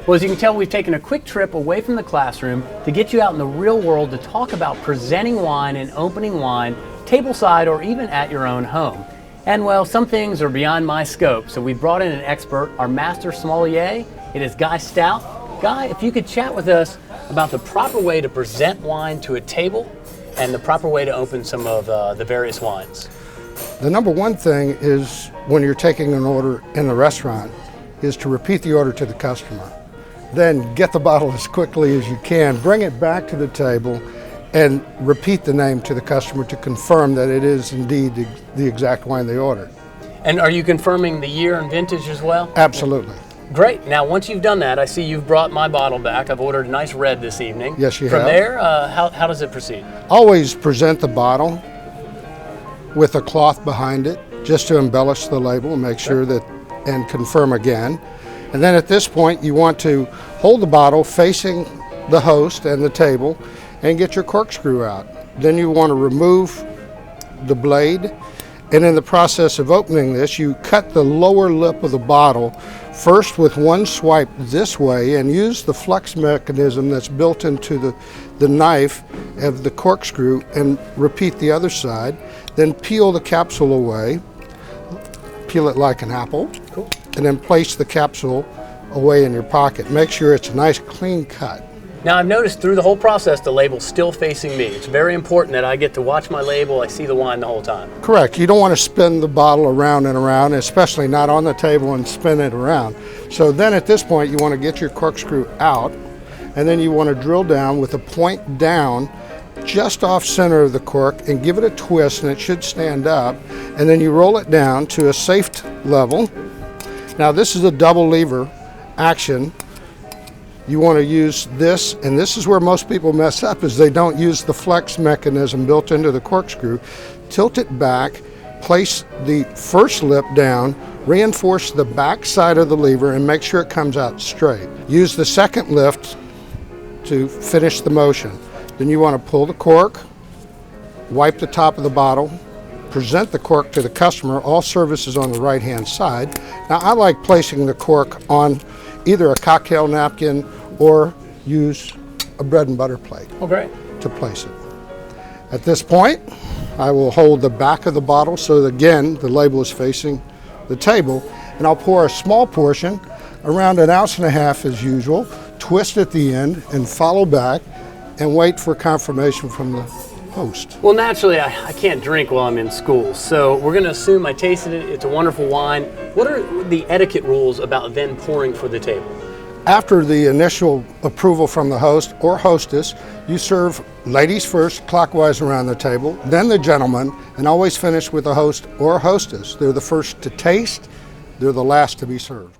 Well, as you can tell, we've taken a quick trip away from the classroom to get you out in the real world to talk about presenting wine and opening wine, tableside or even at your own home. And well, some things are beyond my scope, so we brought in an expert, our master sommelier. It is Guy Stout. Guy, if you could chat with us about the proper way to present wine to a table and the proper way to open some of the various wines. The number one thing is when you're taking an order in the restaurant is to repeat the order to the customer. Then get the bottle as quickly as you can, bring it back to the table, and repeat the name to the customer to confirm that it is indeed the exact wine they ordered. And are you confirming the year and vintage as well? Absolutely. Great. Now, once you've done that, I see you've brought my bottle back. I've ordered a nice red this evening. Yes, you have. From there, how does it proceed? Always present the bottle with a cloth behind it, just to embellish the label and make sure that, and confirm again. And then at this point, you want to hold the bottle facing the host and the table and get your corkscrew out. Then you want to remove the blade. And in the process of opening this, you cut the lower lip of the bottle first with one swipe this way and use the flex mechanism that's built into the knife of the corkscrew and repeat the other side. Then peel the capsule away, peel it like an apple. Cool. And then place the capsule away in your pocket. Make sure it's a nice clean cut. Now, I've noticed through the whole process the label's still facing me. It's very important that I get to watch my label. I see the wine the whole time. Correct. You don't want to spin the bottle around and around, especially not on the table and spin it around. So then at this point you want to get your corkscrew out, and then you want to drill down with a point down just off center of the cork and give it a twist, and it should stand up. And then you roll it down to a safe level. Now this is a double lever action. You want to use this, and this is where most people mess up, is they don't use the flex mechanism built into the corkscrew. Tilt it back, place the first lip down, reinforce the back side of the lever and make sure it comes out straight. Use the second lift to finish the motion. Then you want to pull the cork, wipe the top of the bottle, present the cork to the customer. All service is on the right hand side. Now I like placing the cork on either a cocktail napkin or use a bread and butter plate to place it. At this point, I will hold the back of the bottle so that, again, the label is facing the table, and I'll pour a small portion, around 1.5 ounces as usual, twist at the end and follow back and wait for confirmation from the host. Well, naturally, I can't drink while I'm in school, so we're going to assume I tasted it. It's a wonderful wine. What are the etiquette rules about then pouring for the table? After the initial approval from the host or hostess, you serve ladies first, clockwise around the table, then the gentleman, and always finish with the host or hostess. They're the first to taste, they're the last to be served.